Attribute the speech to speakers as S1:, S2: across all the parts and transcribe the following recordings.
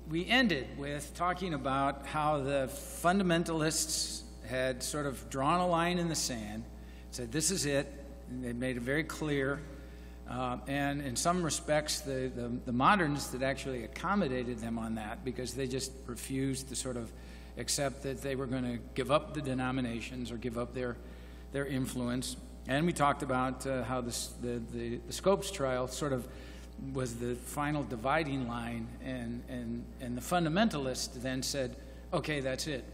S1: we ended with talking about how the fundamentalists had sort of drawn a line in the sand, said this is it, and they made it very clear. And in some respects, the moderns that actually accommodated them on that, because they just refused to sort of accept that they were going to give up the denominations or give up their influence. And we talked about how the Scopes trial sort of was the final dividing line, and the fundamentalists then said, okay, that's it.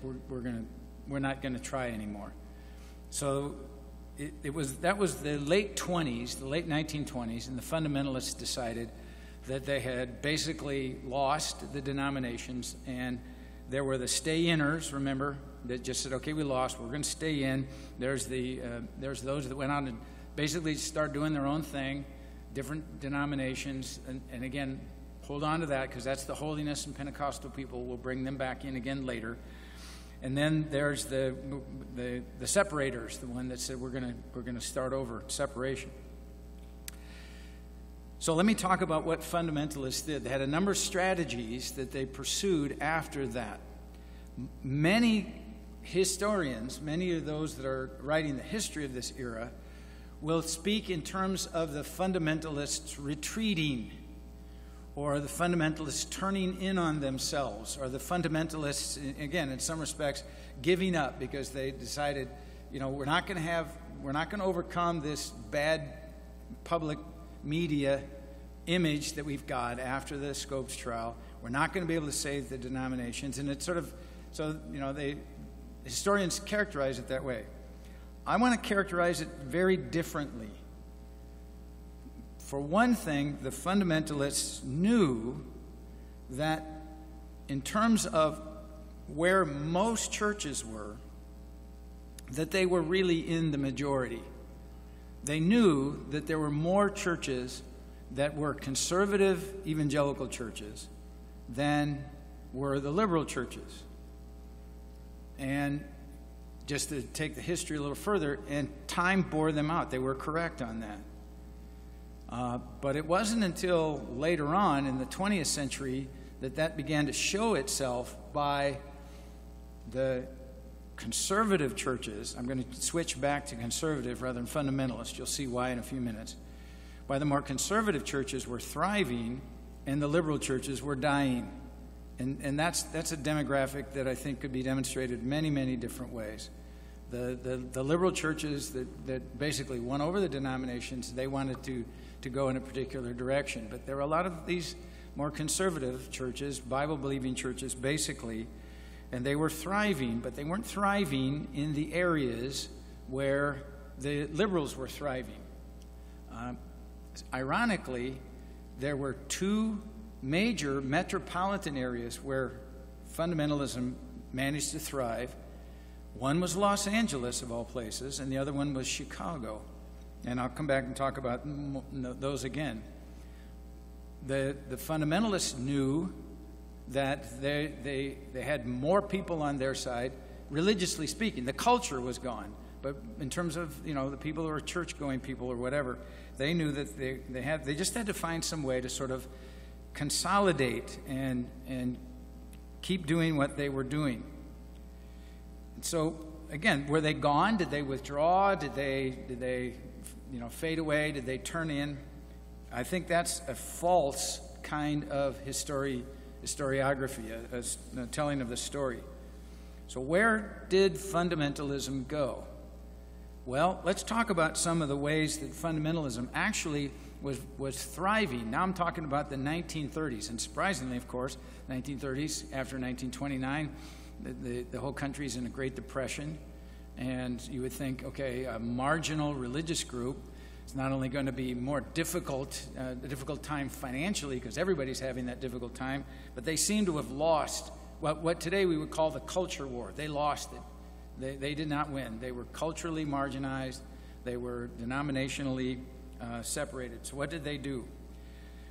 S1: We're not going to try anymore. So that was the late 20s, the late 1920s, and the fundamentalists decided that they had basically lost the denominations, and there were the stay-inners, remember, that just said, okay, we lost, we're going to stay in. There's those that went on and basically start doing their own thing, different denominations, and again, hold on to that, because that's the holiness and Pentecostal people. We'll bring them back in again later. And then there's the separators, the one that said we're going to start over, separation. So let me talk about what fundamentalists did. They had a number of strategies that they pursued after that. Many historians, many of those that are writing the history of this era, will speak in terms of the fundamentalists retreating, or the fundamentalists turning in on themselves, or the fundamentalists, again, in some respects, giving up because they decided, we're not going to overcome this bad public media image that we've got after the Scopes trial. We're not going to be able to save the denominations, and it's sort of, historians characterize it that way. I want to characterize it very differently. For one thing, the fundamentalists knew that in terms of where most churches were, that they were really in the majority. They knew that there were more churches that were conservative evangelical churches than were the liberal churches. And just to take the history a little further, and time bore them out. They were correct on that. But it wasn't until later on in the 20th century that began to show itself by the conservative churches. I'm going to switch back to conservative rather than fundamentalist. You'll see why in a few minutes. By the more conservative churches were thriving and the liberal churches were dying. And that's a demographic that I think could be demonstrated many, many different ways. The liberal churches that basically won over the denominations, they wanted to go in a particular direction. But there were a lot of these more conservative churches, Bible-believing churches, basically, and they were thriving, but they weren't thriving in the areas where the liberals were thriving. Ironically, there were two major metropolitan areas where fundamentalism managed to thrive. One was Los Angeles, of all places, and the other one was Chicago. And I'll come back and talk about those again. The fundamentalists knew that they had more people on their side, religiously speaking. The culture was gone. But in terms of, the people who were church-going people or whatever, they knew that they just had to find some way to sort of consolidate and keep doing what they were doing. So again, were they gone? Did they withdraw? Did they fade away? Did they turn in? I think that's a false kind of historiography, a telling of the story. So where did fundamentalism go? Well, let's talk about some of the ways that fundamentalism actually was thriving. Now I'm talking about the 1930s, and surprisingly, of course, 1930s, after 1929, the whole country's in a Great Depression, and you would think, okay, a marginal religious group is not only going to be more difficult, a difficult time financially, because everybody's having that difficult time, but they seem to have lost what today we would call the culture war. They lost it. They did not win. They were culturally marginalized. They were denominationally separated. So what did they do?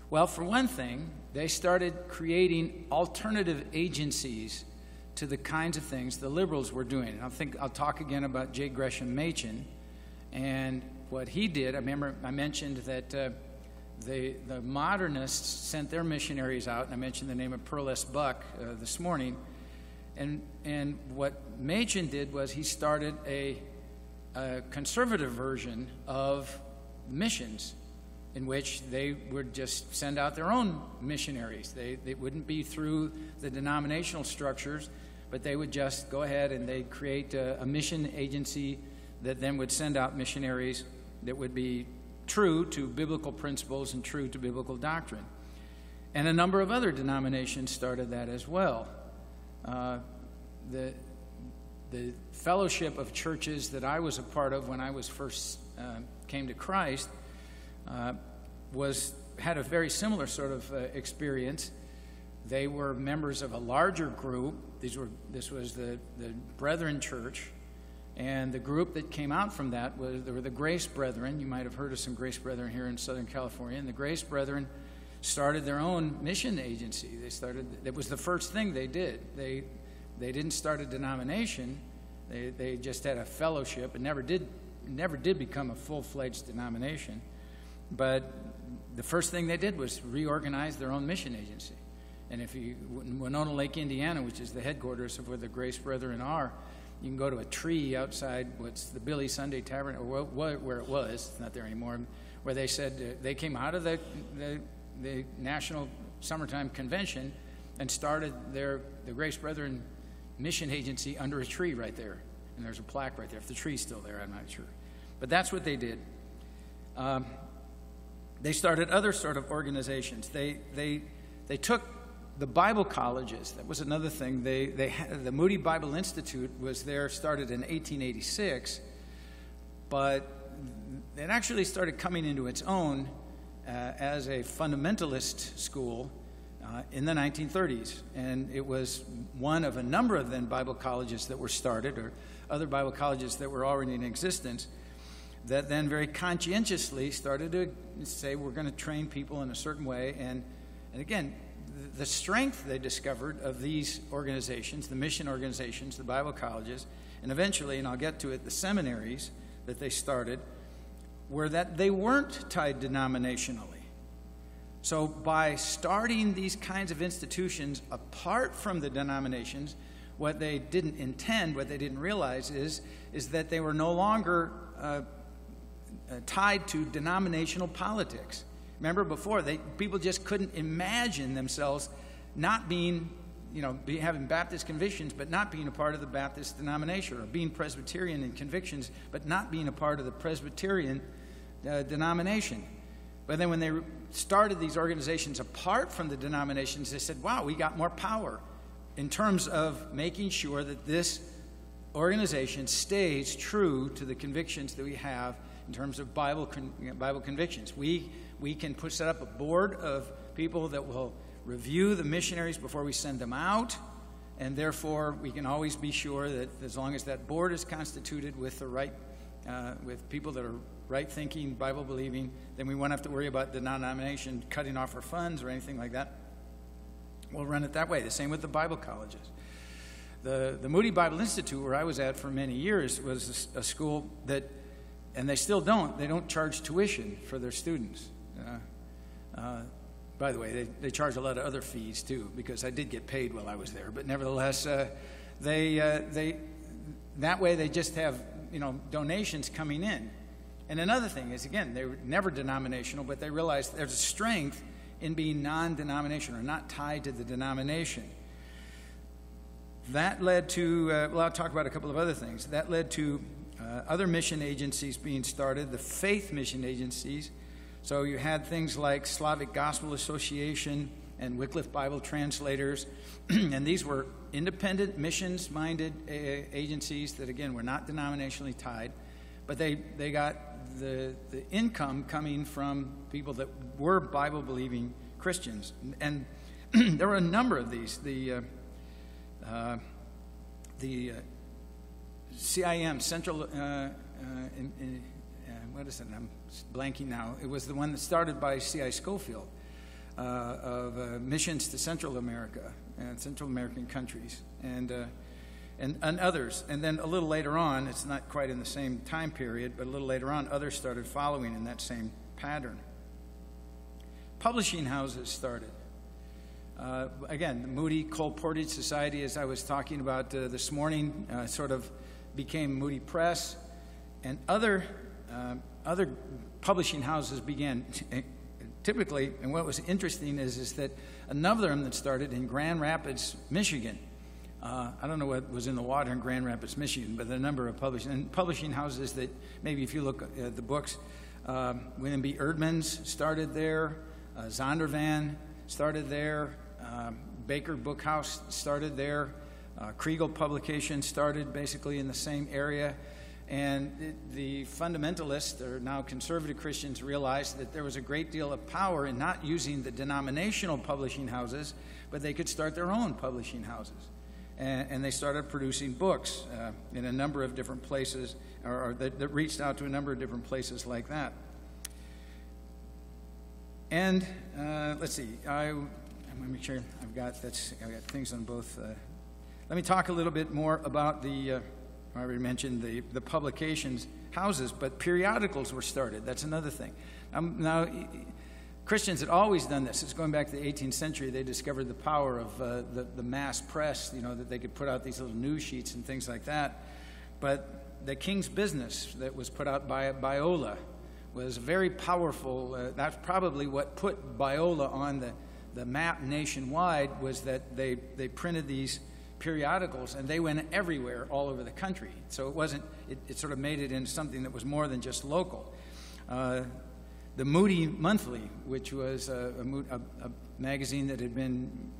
S1: Well, for one thing, they started creating alternative agencies to the kinds of things the liberals were doing. And I'll talk again about J. Gresham Machen and what he did. I remember I mentioned that the modernists sent their missionaries out, and I mentioned the name of Pearl S. Buck this morning. And what Machen did was he started a conservative version of missions, in which they would just send out their own missionaries. They wouldn't be through the denominational structures, but they would just go ahead and they'd create a mission agency that then would send out missionaries that would be true to biblical principles and true to biblical doctrine. And a number of other denominations started that as well. The fellowship of churches that I was a part of when I was first came to Christ had a very similar sort of experience. They were members of a larger group. This was the Brethren Church, and the group that came out from that were the Grace Brethren. You might have heard of some Grace Brethren here in Southern California. And the Grace Brethren started their own mission agency. It was the first thing they did. They didn't start a denomination. They just had a fellowship. It never did become a full-fledged denomination. But the first thing they did was reorganize their own mission agency. And if you, in Winona Lake, Indiana, which is the headquarters of where the Grace Brethren are, you can go to a tree outside what's the Billy Sunday Tavern, or where it was, it's not there anymore, where they said they came out of the National Summertime Convention and started the Grace Brethren mission agency under a tree right there. And there's a plaque right there. If the tree's still there, I'm not sure. But that's what they did. They started other sort of organizations. They took the Bible colleges. That was another thing. The Moody Bible Institute was there, started in 1886, but it actually started coming into its own as a fundamentalist school in the 1930s. And it was one of a number of then Bible colleges that were started, or other Bible colleges that were already in existence, that then very conscientiously started to say, we're going to train people in a certain way. And again, the strength they discovered of these organizations, the mission organizations, the Bible colleges, and eventually, and I'll get to it, the seminaries that they started, were that they weren't tied denominationally. So by starting these kinds of institutions apart from the denominations, what they didn't intend, what they didn't realize is that they were no longer tied to denominational politics. Remember before, people just couldn't imagine themselves not being, having Baptist convictions, but not being a part of the Baptist denomination, or being Presbyterian in convictions, but not being a part of the Presbyterian denomination. But then when they started these organizations apart from the denominations, they said, wow, we got more power in terms of making sure that this organization stays true to the convictions that we have in terms of Bible convictions. We can set up a board of people that will review the missionaries before we send them out, and therefore we can always be sure that as long as that board is constituted with the right, with people that are right-thinking, Bible-believing, then we won't have to worry about the denomination cutting off our funds or anything like that. We'll run it that way. The same with the Bible colleges. The Moody Bible Institute, where I was at for many years, was a school that, and they still don't, they don't charge tuition for their students. By the way, they charge a lot of other fees too, because I did get paid while I was there. But nevertheless, that way they just have donations coming in. And another thing is, again, they were never denominational, but they realized there's a strength in being non-denominational or not tied to the denomination. That led to, I'll talk about a couple of other things. That led to other mission agencies being started, the faith mission agencies. So you had things like Slavic Gospel Association and Wycliffe Bible Translators, and these were independent, missions-minded agencies that, again, were not denominationally tied, but they got the income coming from people that were Bible-believing Christians. And there were a number of these. The CIM, Central, what is it? I'm blanking now. It was the one that started by C.I. Schofield of missions to Central America and Central American countries and others. And then a little later on, it's not quite in the same time period, but a little later on, others started following in that same pattern. publishing houses started. Again, the Moody Cole Portage Society, as I was talking about this morning, sort of became Moody Press, and other publishing houses began. Typically, and what was interesting is that another of them that started in Grand Rapids, Michigan. I don't know what was in the water in Grand Rapids, Michigan, but the number of publishing houses that maybe if you look at the books, William B. Erdman's started there, Zondervan started there, Baker Bookhouse started there, Kriegel Publications started basically in the same area. And the fundamentalists, or now conservative Christians, realized that there was a great deal of power in not using the denominational publishing houses, but they could start their own publishing houses. And they started producing books in a number of different places, or that reached out to a number of different places like that. And let's see, I'm going to make sure I've got things on both. Let me talk a little bit more about I already mentioned the publications houses, but periodicals were started. That's another thing. Now, Christians had always done this. It's going back to the 18th century. They discovered the power of the mass press, that they could put out these little news sheets and things like that. But the King's Business that was put out by Biola was very powerful. That's probably what put Biola on the map nationwide, was that they printed these periodicals, and they went everywhere all over the country. So it sort of made it into something that was more than just local. The Moody Monthly, which was a magazine that had been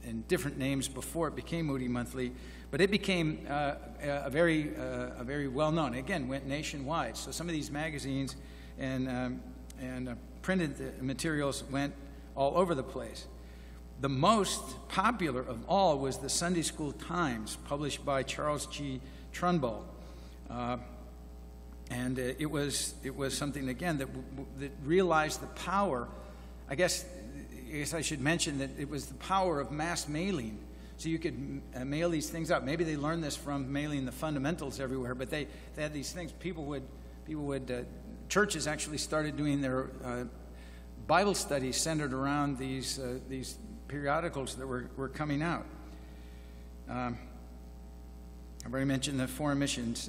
S1: in different names before it became Moody Monthly, but it became a very well-known, again, went nationwide. So some of these magazines and printed materials went all over the place. The most popular of all was the Sunday School Times, published by Charles G. Trunbull. And it was something, again, that realized the power. I guess I should mention that it was the power of mass mailing. So you could mail these things out. Maybe they learned this from mailing the fundamentals everywhere, but they had these things. Churches actually started doing their Bible studies centered around these periodicals that were coming out. I've already mentioned the foreign missions.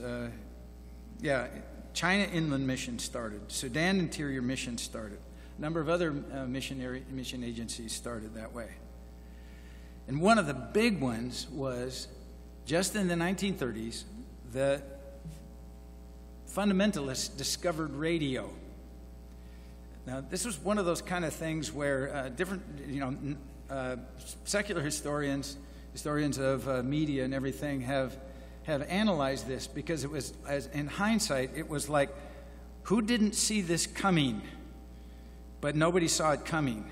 S1: China Inland Mission started. Sudan Interior Mission started. A number of other mission agencies started that way. And one of the big ones was, just in the 1930s, the fundamentalists discovered radio. Now, this was one of those kind of things where secular historians of media and everything have analyzed this, because it was, in hindsight, it was like, who didn't see this coming? But nobody saw it coming.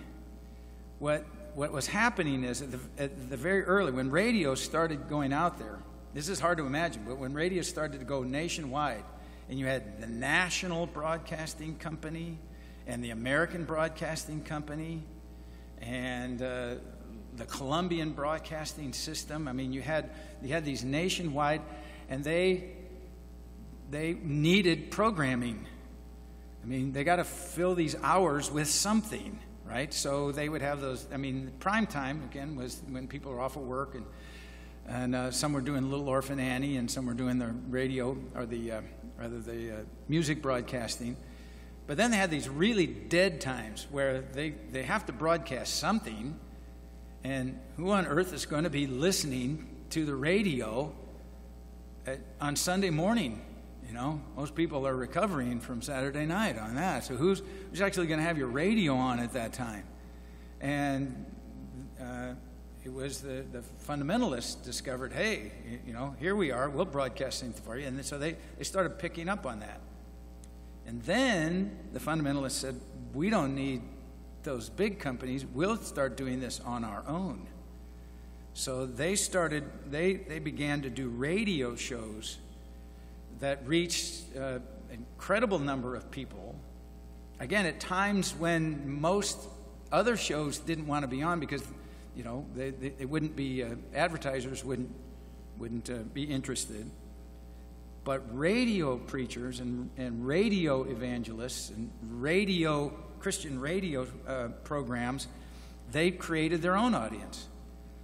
S1: What was happening is at the very early, when radio started going out there, this is hard to imagine, but when radio started to go nationwide, and you had the National Broadcasting Company and the American Broadcasting Company and the Colombian Broadcasting System. I mean, you had these nationwide, and they needed programming. I mean, they got to fill these hours with something, right? So they would have those. I mean, prime time again was when people were off of work, and some were doing Little Orphan Annie, and some were doing the radio or the music broadcasting. But then they had these really dead times where they have to broadcast something, and who on earth is going to be listening to the radio on Sunday morning? Most people are recovering from Saturday night on that. So who's actually going to have your radio on at that time? And it was the fundamentalists discovered, hey, here we are, we'll broadcast things for you. And so they started picking up on that. And then the fundamentalists said, we don't need those big companies, we'll start doing this on our own. So they began to do radio shows that reached an incredible number of people. Again, at times when most other shows didn't want to be on because, they wouldn't be, advertisers wouldn't be interested. But radio preachers and radio evangelists and radio Christian radio programs, they created their own audience.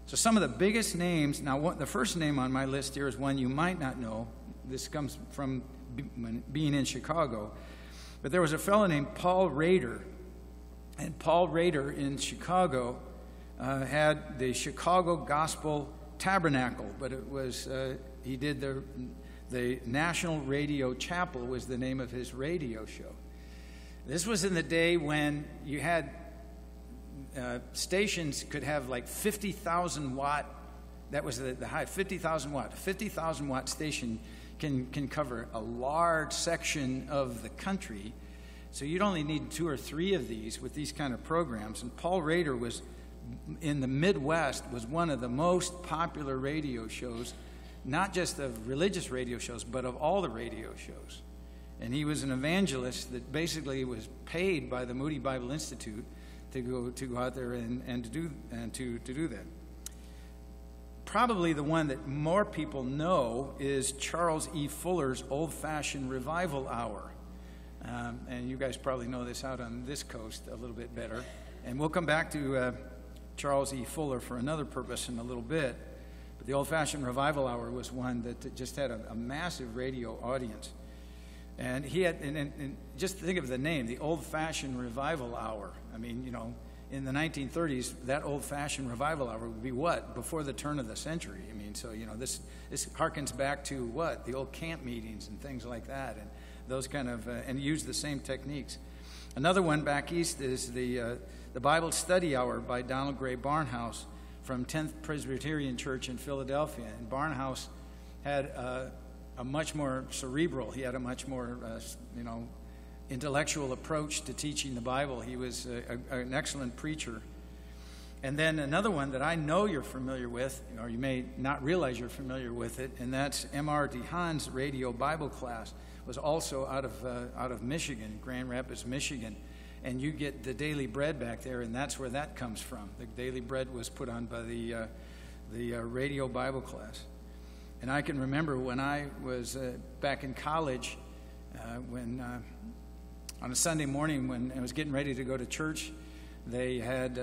S1: So some of the biggest names, now the first name on my list here is one you might not know. This comes from being in Chicago. But there was a fellow named Paul Rader. And Paul Rader in Chicago had the Chicago Gospel Tabernacle. But it was, he did the National Radio Chapel was the name of his radio show. This was in the day when you had stations could have like 50,000 watt. That was the high, 50,000 watt. A 50,000 watt station can cover a large section of the country. So you'd only need 2 or 3 of these with these kind of programs. And Paul Rader was in the Midwest was one of the most popular radio shows, not just of religious radio shows, but of all the radio shows. And he was an evangelist that basically was paid by the Moody Bible Institute to go out there and to do that. Probably the one that more people know is Charles E. Fuller's Old-Fashioned Revival Hour. And you guys probably know this out on this coast a little bit better. And we'll come back to Charles E. Fuller for another purpose in a little bit. But the Old-Fashioned Revival Hour was one that just had a massive radio audience. And he had, and just think of the name, the Old-Fashioned Revival Hour. I mean, you know, in the 1930s, that Old-Fashioned Revival Hour would be what? Before the turn of the century. I mean, so, you know, this harkens back to what? The old camp meetings and things like that, and those kind of, and use the same techniques. Another one back east is the Bible Study Hour by Donald Gray Barnhouse from 10th Presbyterian Church in Philadelphia. And Barnhouse had a much more cerebral, he had a much more, intellectual approach to teaching the Bible. He was an excellent preacher. And then another one that I know you're familiar with, or you may not realize you're familiar with it, and that's M.R. DeHaan's radio Bible class. Was also out of Michigan, Grand Rapids, Michigan. And you get the Daily Bread back there, and that's where that comes from. The Daily Bread was put on by the radio Bible class. And I can remember when I was back in college, when on a Sunday morning when I was getting ready to go to church, they had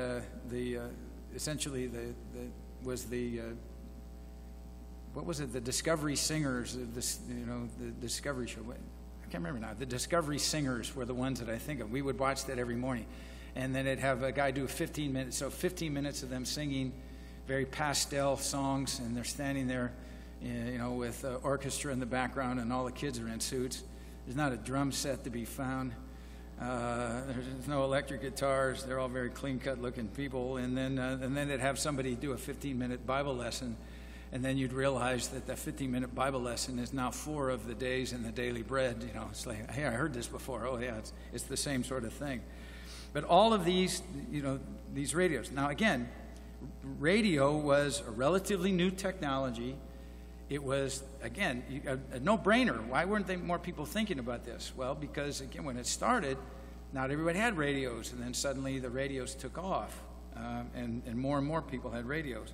S1: what was it? The Discovery Singers, the Discovery Show. I can't remember now. The Discovery Singers were the ones that I think of. We would watch that every morning. And then it'd have a guy do 15 minutes. So 15 minutes of them singing very pastel songs, and they're standing there, with orchestra in the background, and all the kids are in suits. There's not a drum set to be found. There's no electric guitars. They're all very clean-cut looking people. And then they'd have somebody do a 15-minute Bible lesson. And then you'd realize that the 15-minute Bible lesson is now 4 of the days in the Daily Bread. It's like, hey, I heard this before. Oh, yeah, it's the same sort of thing. But all of these, these radios. Now, again, radio was a relatively new technology. It was, again, a no-brainer. Why weren't more people thinking about this? Well, because, again, when it started, not everybody had radios. And then suddenly the radios took off, and more people had radios.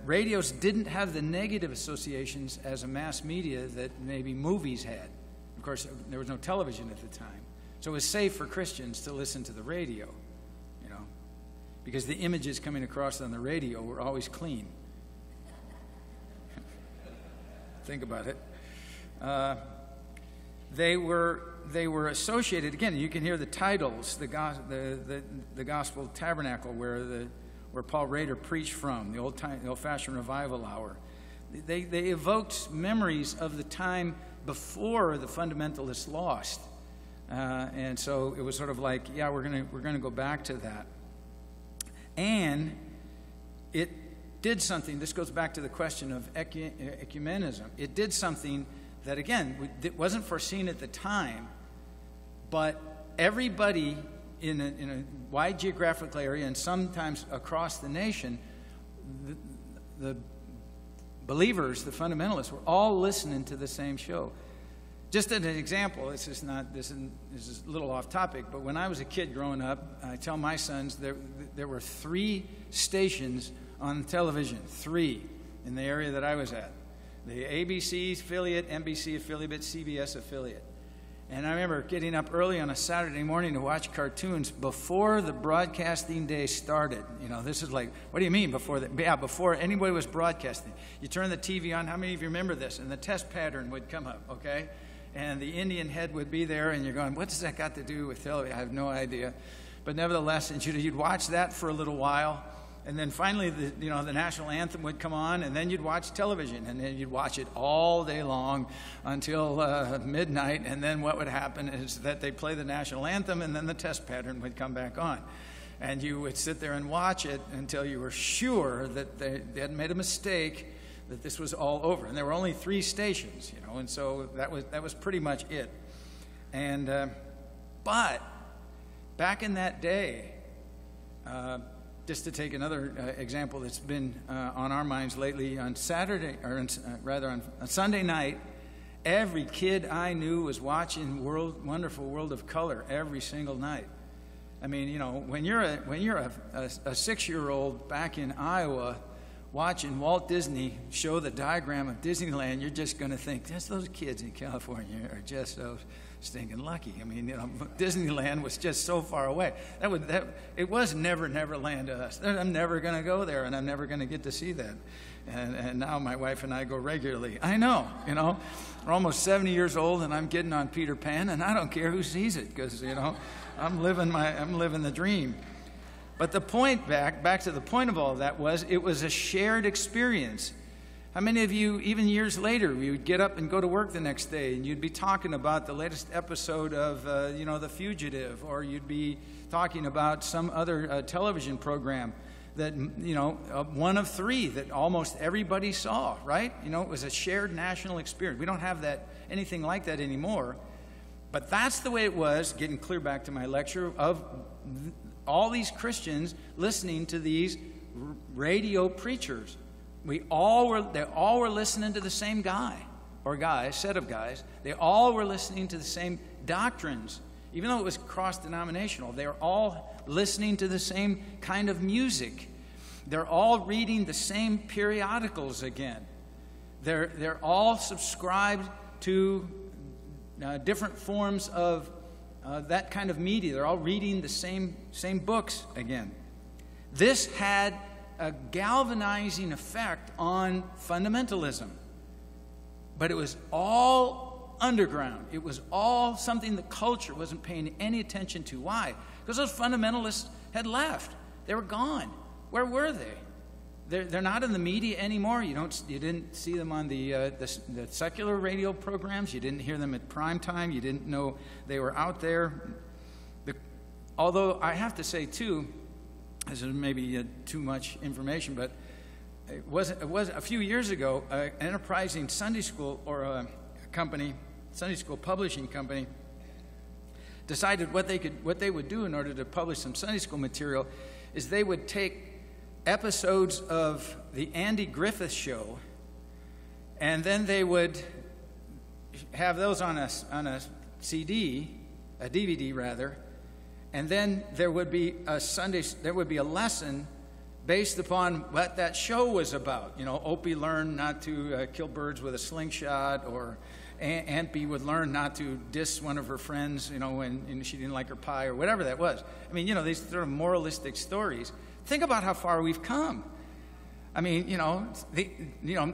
S1: Radios didn't have the negative associations as a mass media that maybe movies had. Of course, there was no television at the time. So it was safe for Christians to listen to the radio, because the images coming across on the radio were always clean. Think about it. They were associated, again, you can hear the titles, the Gospel Tabernacle, where Paul Rader preached from, the Old-Fashioned Revival Hour. They evoked memories of the time before the fundamentalists lost. And so it was sort of like, yeah, we're gonna go back to that. And it did something. This goes back to the question of ecumenism. It did something that, again, it wasn't foreseen at the time, but everybody in a wide geographical area and sometimes across the nation, the believers, the fundamentalists, were all listening to the same show. Just as an example, this is a little off topic, but when I was a kid growing up, I tell my sons there were 3 stations on television, 3 in the area that I was at. The ABC affiliate, NBC affiliate, CBS affiliate. And I remember getting up early on a Saturday morning to watch cartoons before the broadcasting day started. You know, this is like, what do you mean before that? Yeah, before anybody was broadcasting. You turn the TV on. How many of you remember this? And the test pattern would come up, okay? And the Indian head would be there, and you're going, what does that got to do with television? I have no idea. But nevertheless, you'd watch that for a little while. And then finally, the national anthem would come on, and then you'd watch television, and then you'd watch it all day long until midnight. And then what would happen is that they'd play the national anthem, and then the test pattern would come back on. And you would sit there and watch it until you were sure that they hadn't made a mistake, that this was all over. And there were only 3 stations, and so that was pretty much it. And but back in that day, just to take another example that's been on our minds lately, on Saturday, or on Sunday night, every kid I knew was watching Wonderful World of Color every single night. I mean, when you're a 6-year-old back in Iowa watching Walt Disney show the diagram of Disneyland, you're just going to think, just those kids in California are just so stinking lucky. I mean, Disneyland was just so far away. It was Neverland to us. I'm never going to go there, and I'm never going to get to see that. And now my wife and I go regularly. I know, we're almost 70 years old, and I'm getting on Peter Pan, and I don't care who sees it, because I'm living the dream. But the point back to the point of all of that was, it was a shared experience. How many of you, even years later, you would get up and go to work the next day, and you'd be talking about the latest episode of, The Fugitive, or you'd be talking about some other television program that, one of 3 that almost everybody saw, right? It was a shared national experience. We don't have anything like that anymore. But that's the way it was, getting clear back to my lecture, of all these Christians listening to these radio preachers. They all were listening to the same guy, or set of guys. They all were listening to the same doctrines. Even though it was cross-denominational, they were all listening to the same kind of music. They're all reading the same periodicals again. They're all subscribed to different forms of that kind of media. They're all reading the same books again. This had a galvanizing effect on fundamentalism. But it was all underground. It was all something the culture wasn't paying any attention to. Why? Because those fundamentalists had left. They were gone. Where were they? They're not in the media anymore. You didn't see them on the secular radio programs. You didn't hear them at prime time. You didn't know they were out there. Although I have to say too, this is maybe too much information, but it was a few years ago, an enterprising Sunday school Sunday school publishing company, decided what they would do in order to publish some Sunday school material is they would take episodes of the Andy Griffith Show, and then they would have those on a CD, a DVD rather, and then there would be a lesson based upon what that show was about. Opie learned not to kill birds with a slingshot, or Aunt Bee would learn not to diss one of her friends, when she didn't like her pie, or whatever that was. I mean, these sort of moralistic stories. Think about how far we've come. I mean,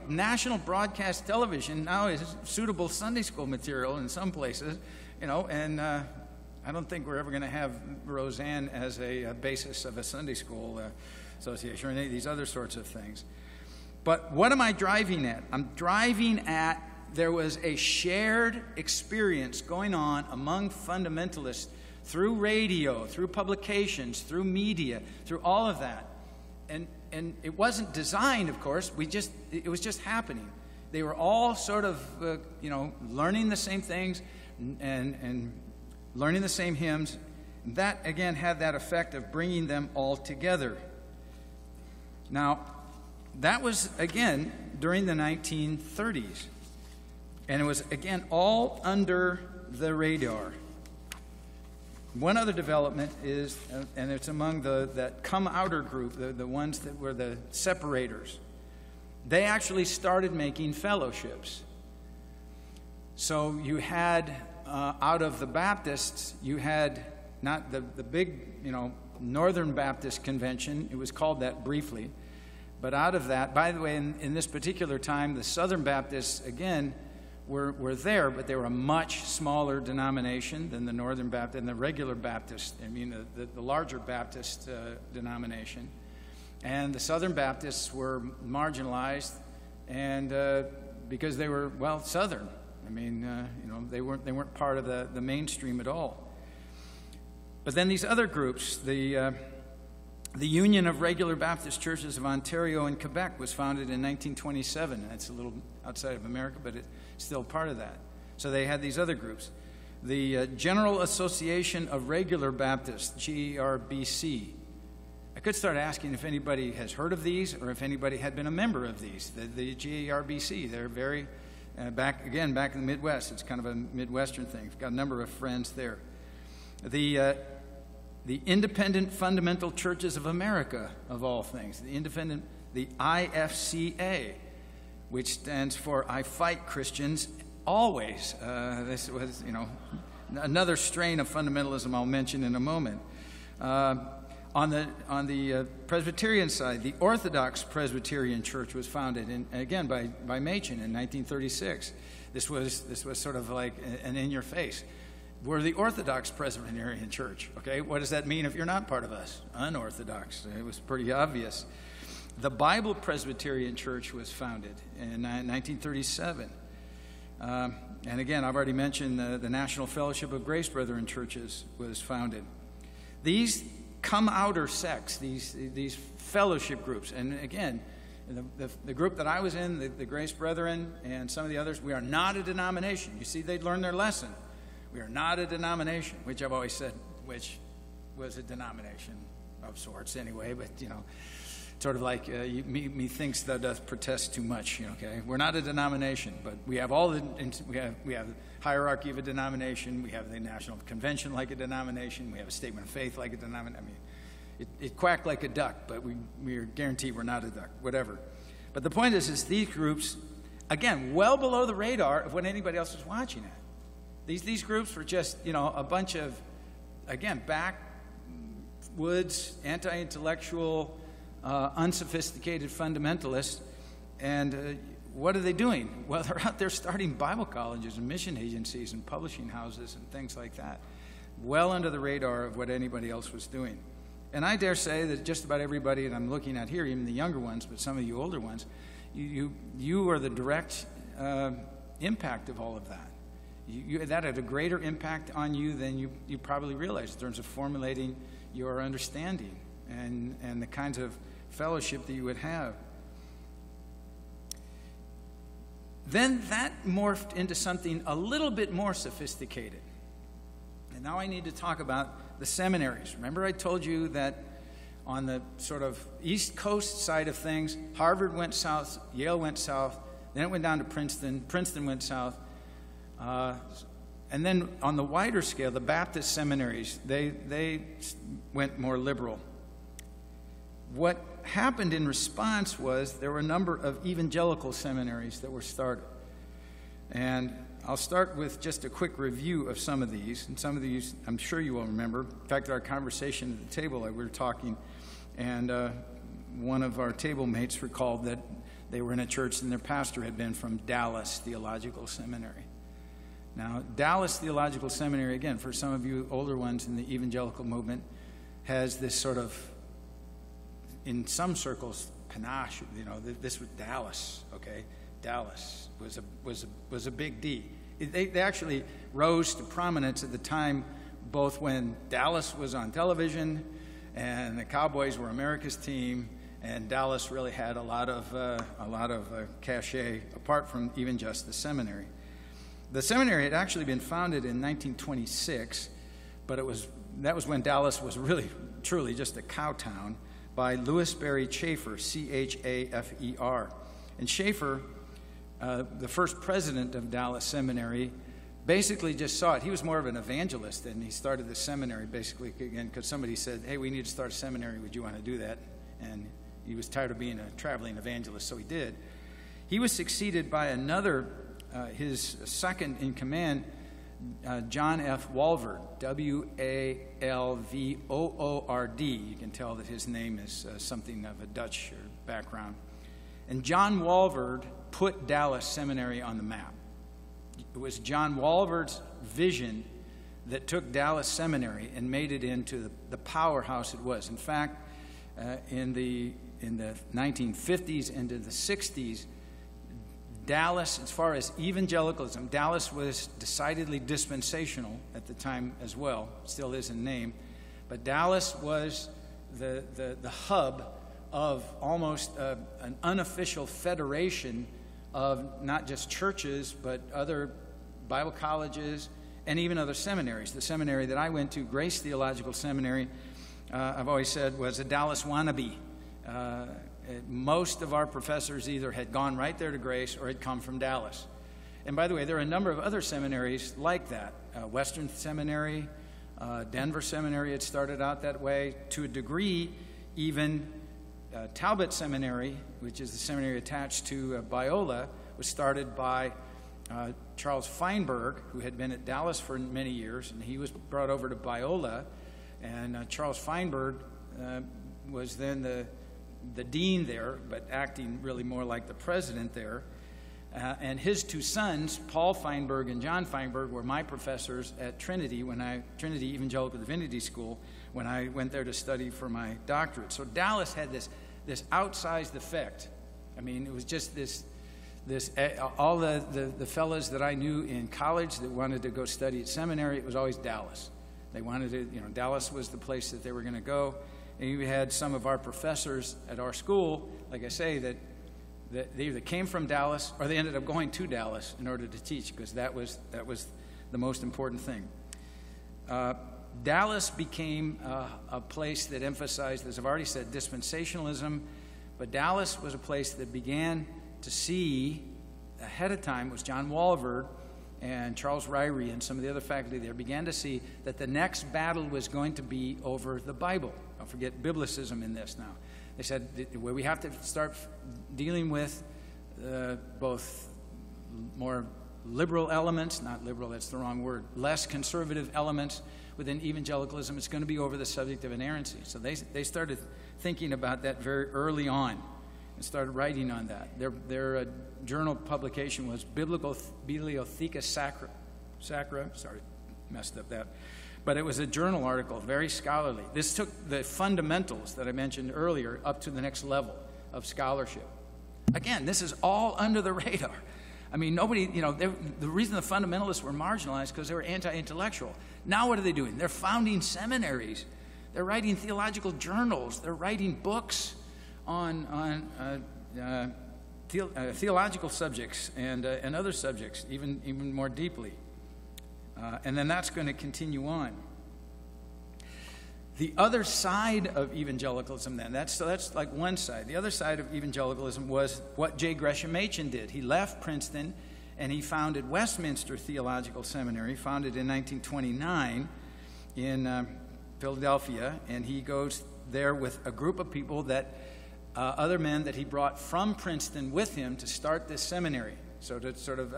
S1: national broadcast television now is suitable Sunday school material in some places, and I don't think we're ever going to have Roseanne as a basis of a Sunday school association or any of these other sorts of things. But what am I driving at? I'm driving at there was a shared experience going on among fundamentalists through radio, through publications, through media, through all of that. And it wasn't designed, of course. It was just happening. They were all sort of, learning the same things and learning the same hymns. That, again, had that effect of bringing them all together. Now, that was, again, during the 1930s. And it was, again, all under the radar. One other development is, and it's among that come outer group, the ones that were the separators. They actually started making fellowships. So you had out of the Baptists, you had not the big, Northern Baptist Convention. It was called that briefly. But out of that, by the way, in this particular time, the Southern Baptists, again, were there, but they were a much smaller denomination than the Northern Baptist and the regular Baptist, the larger Baptist denomination. And the Southern Baptists were marginalized, and because they were, Southern. They weren't part of the mainstream at all. But then these other groups, the Union of Regular Baptist Churches of Ontario and Quebec was founded in 1927. That's a little outside of America, but it's still part of that. So they had these other groups. The General Association of Regular Baptists, GRBC. I could start asking if anybody has heard of these or if anybody had been a member of these. The GRBC, they're very, back in the Midwest. It's kind of a Midwestern thing. I've got a number of friends there. The Independent Fundamental Churches of America, of all things. The IFCA, which stands for I Fight Christians Always. This was, another strain of fundamentalism I'll mention in a moment. On the Presbyterian side, the Orthodox Presbyterian Church was founded, again by Machen in 1936. This was sort of like an in-your-face. We're the Orthodox Presbyterian Church. Okay, what does that mean if you're not part of us? Unorthodox. It was pretty obvious. The Bible Presbyterian Church was founded in 1937. And again, I've already mentioned the National Fellowship of Grace Brethren Churches was founded. These come-outer sects, these fellowship groups, and again, the group that I was in, the Grace Brethren and some of the others, we are not a denomination. You see, they'd learned their lesson. We are not a denomination, which I've always said, which was a denomination of sorts anyway, but, sort of like methinks thou doth protest too much, okay? We're not a denomination, but we have we have the hierarchy of a denomination, we have the National Convention like a denomination, we have a statement of faith like a denomination. It quacked like a duck, but we are guaranteed we're not a duck, whatever. But the point is these groups, again, well below the radar of what anybody else was watching at. These groups were just, a bunch of, again, backwoods, anti-intellectual, unsophisticated fundamentalists. And what are they doing? Well, they're out there starting Bible colleges and mission agencies and publishing houses and things like that, well under the radar of what anybody else was doing. And I dare say that just about everybody that I'm looking at here, even the younger ones, but some of you older ones, you are the direct impact of all of that. That had a greater impact on you than you probably realize in terms of formulating your understanding and the kinds of fellowship that you would have. Then that morphed into something a little bit more sophisticated. And now I need to talk about the seminaries. Remember I told you that on the sort of East Coast side of things, Harvard went south, Yale went south, then it went down to Princeton went south. And then on the wider scale, the Baptist seminaries, they went more liberal. What happened in response was there were a number of evangelical seminaries that were started. And I'll start with just a quick review of some of these. And some of these I'm sure you will remember. In fact, our conversation at the table, we were talking, and one of our table mates recalled that they were in a church and their pastor had been from Dallas Theological Seminary. Now, Dallas Theological Seminary, again, for some of you older ones in the evangelical movement, has this sort of, in some circles, panache. This was Dallas, okay? Dallas was a big D. They actually rose to prominence at the time, both when Dallas was on television and the Cowboys were America's team, and Dallas really had a lot of cachet apart from even just the seminary. The seminary had actually been founded in 1926, but that was when Dallas was really, truly just a cow town, by Louis Berry Chafer, Chafer. And Chafer, the first president of Dallas Seminary, basically just saw it. He was more of an evangelist, and he started the seminary basically, again, because somebody said, hey, we need to start a seminary. Would you want to do that? And he was tired of being a traveling evangelist, so he did. He was succeeded by another, his second in command, John F. Walvoord, W-A-L-V-O-O-R-D. You can tell that his name is something of a Dutch background. And John Walvoord put Dallas Seminary on the map. It was John Walvoord's vision that took Dallas Seminary and made it into the powerhouse it was. In fact, in the 1950s and in the 60s, Dallas, as far as evangelicalism, Dallas was decidedly dispensational at the time as well, still is in name, but Dallas was the hub of almost an unofficial federation of not just churches, but other Bible colleges and even other seminaries. The seminary that I went to, Grace Theological Seminary, I've always said was a Dallas wannabe. Most of our professors either had gone right there to Grace or had come from Dallas. And by the way, there are a number of other seminaries like that. Western Seminary, Denver Seminary had started out that way. To a degree, even Talbot Seminary, which is the seminary attached to Biola, was started by Charles Feinberg, who had been at Dallas for many years, and he was brought over to Biola. And Charles Feinberg was then the dean there, but acting really more like the president there. And his two sons, Paul Feinberg and John Feinberg, were my professors at Trinity, Trinity Evangelical Divinity School, when I went there to study for my doctorate. So Dallas had this outsized effect. I mean, it was just all the fellows that I knew in college that wanted to go study at seminary, it was always Dallas. They wanted to, Dallas was the place that they were going to go. And we had some of our professors at our school, like I say, that they either came from Dallas or they ended up going to Dallas in order to teach, because that was the most important thing. Dallas became a place that emphasized, as I've already said, dispensationalism, but Dallas was a place that began to see, ahead of time, was John Walvoord and Charles Ryrie and some of the other faculty there began to see that the next battle was going to be over the Bible. Don't forget biblicism in this now. They said where we have to start dealing with both more liberal elements, not liberal, that's the wrong word, less conservative elements within evangelicalism, it's going to be over the subject of inerrancy. So they started thinking about that very early on and started writing on that. Their journal publication was Bibliotheca Sacra. Sorry, messed up that. But it was a journal article, very scholarly. This took the fundamentals that I mentioned earlier up to the next level of scholarship. Again, this is all under the radar. I mean, nobody, the reason the fundamentalists were marginalized because they were anti-intellectual. Now what are they doing? They're founding seminaries. They're writing theological journals. They're writing books on theological subjects and other subjects, even more deeply. And then that's going to continue on. The other side of evangelicalism then, that's like one side. The other side of evangelicalism was what J. Gresham Machen did. He left Princeton and he founded Westminster Theological Seminary, founded in 1929 in Philadelphia. And he goes there with a group of people other men that he brought from Princeton with him to start this seminary. So to sort of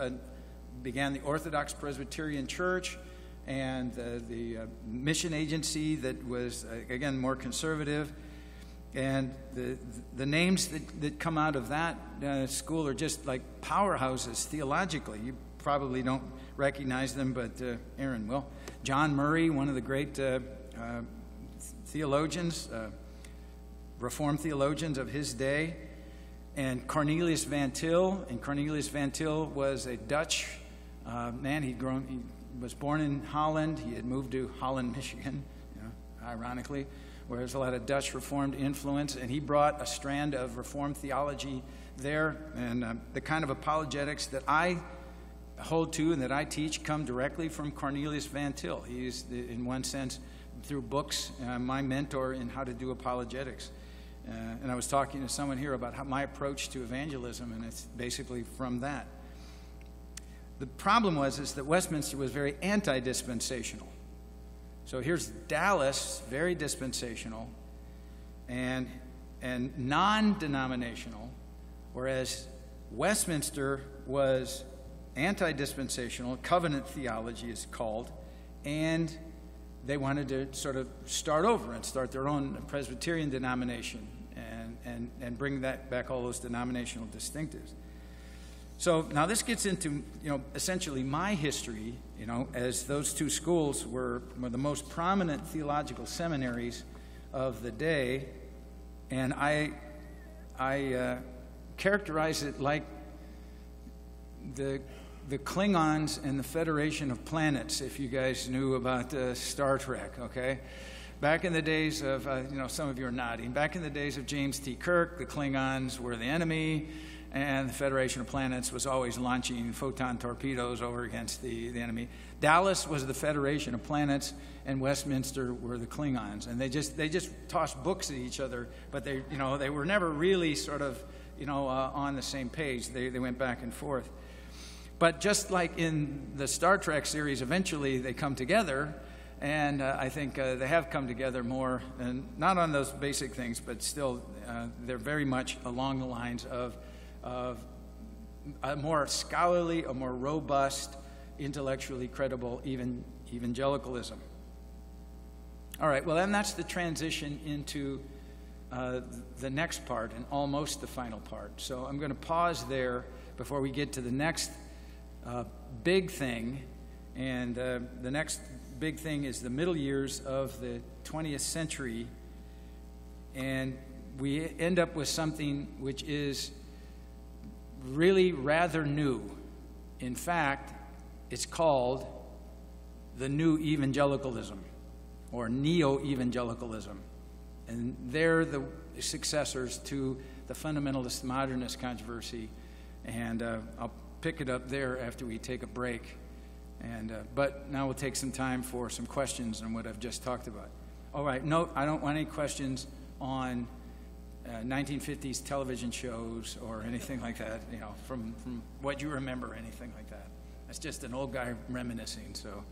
S1: began the Orthodox Presbyterian Church and the mission agency that was, again, more conservative. And the names that come out of that school are just like powerhouses theologically. You probably don't recognize them, but Aaron will. John Murray, one of the great theologians, Reformed theologians of his day, and Cornelius Van Til. And Cornelius Van Til was a Dutch man. He was born in Holland. He had moved to Holland, Michigan, ironically, where there's a lot of Dutch Reformed influence. And he brought a strand of Reformed theology there. And the kind of apologetics that I hold to and that I teach come directly from Cornelius Van Til. He's, in one sense, through books, my mentor in how to do apologetics. And I was talking to someone here about my approach to evangelism, and it's basically from that. The problem is that Westminster was very anti-dispensational. So here's Dallas, very dispensational, and non-denominational, whereas Westminster was anti-dispensational. Covenant theology is called, and they wanted to sort of start over and start their own Presbyterian denomination and bring that back, all those denominational distinctives. So now this gets into, essentially my history, as those two schools were the most prominent theological seminaries of the day, and I characterize it like the Klingons and the Federation of Planets, if you guys knew about Star Trek, okay? Back in the days of, some of you are nodding, back in the days of James T. Kirk, the Klingons were the enemy, and the Federation of Planets was always launching photon torpedoes over against the enemy. Dallas was the Federation of Planets, and Westminster were the Klingons. And they just tossed books at each other, but they were never really sort of, on the same page. They went back and forth. But just like in the Star Trek series, eventually they come together, and I think they have come together more, and not on those basic things, but still they're very much along the lines of a more scholarly, a more robust, intellectually credible evangelicalism. All right, well, then that's the transition into the next part, and almost the final part. So I'm going to pause there before we get to the next big thing, and the next big thing is the middle years of the 20th century, and we end up with something which is really rather new. In fact, it's called the New Evangelicalism, or Neo-Evangelicalism, and they're the successors to the fundamentalist modernist controversy, and I'll pick it up there after we take a break. But now we'll take some time for some questions on what I've just talked about. All right, no, I don't want any questions on 1950s television shows or anything like that, from what you remember, anything like that. That's just an old guy reminiscing. So,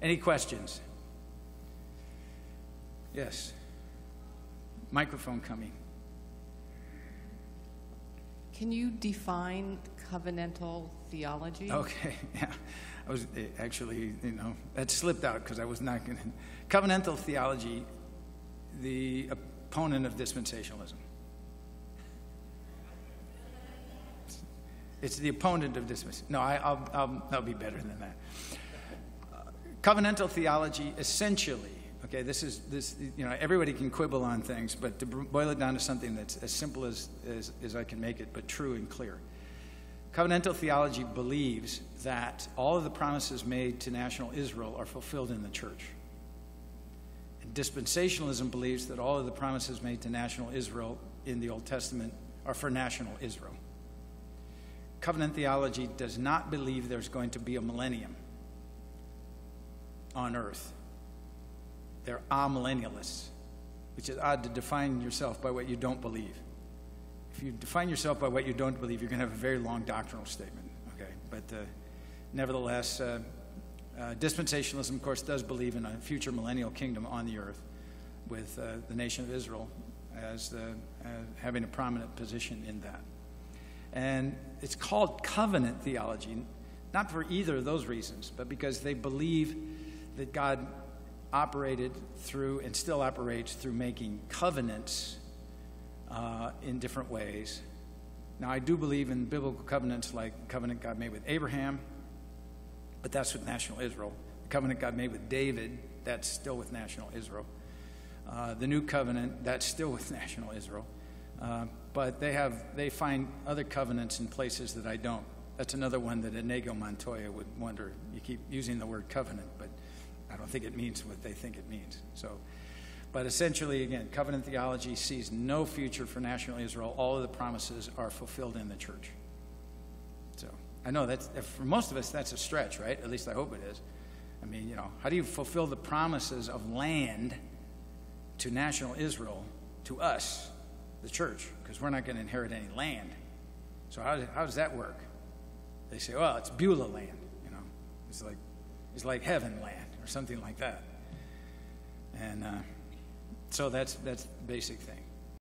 S1: any questions? Yes. Microphone coming.
S2: Can you define covenantal theology?
S1: Okay, yeah. I was actually, that slipped out because I was not going to. Covenantal theology, the opponent of dispensationalism. It's the opponent of dispensationalism. No, I'll be better than that. Covenantal theology, essentially, okay, this, everybody can quibble on things, but to boil it down to something that's as simple as I can make it, but true and clear. Covenantal theology believes that all of the promises made to national Israel are fulfilled in the church. And dispensationalism believes that all of the promises made to national Israel in the Old Testament are for national Israel. Covenant theology does not believe there's going to be a millennium on earth. They're amillennialists, which is odd to define yourself by what you don't believe. If you define yourself by what you don't believe, you're going to have a very long doctrinal statement, okay? But nevertheless, dispensationalism, of course, does believe in a future millennial kingdom on the earth with the nation of Israel as having a prominent position in that. And it's called covenant theology, not for either of those reasons, but because they believe that God operated through and still operates through making covenants in different ways. Now, I do believe in biblical covenants like the covenant God made with Abraham, but that's with national Israel. The covenant God made with David, that's still with national Israel. The new covenant, that's still with national Israel. But they find other covenants in places that I don't. That's another one that Inigo Montoya would wonder. You keep using the word covenant, but I don't think it means what they think it means. But essentially, again, covenant theology sees no future for national Israel. All of the promises are fulfilled in the church. So I know that's, for most of us, that's a stretch, right? At least I hope it is. I mean, how do you fulfill the promises of land to national Israel, to us, the church? Because we're not going to inherit any land. So how does that work? They say, well, it's Beulah land. It's like heaven land or something like that. And so that's the basic thing.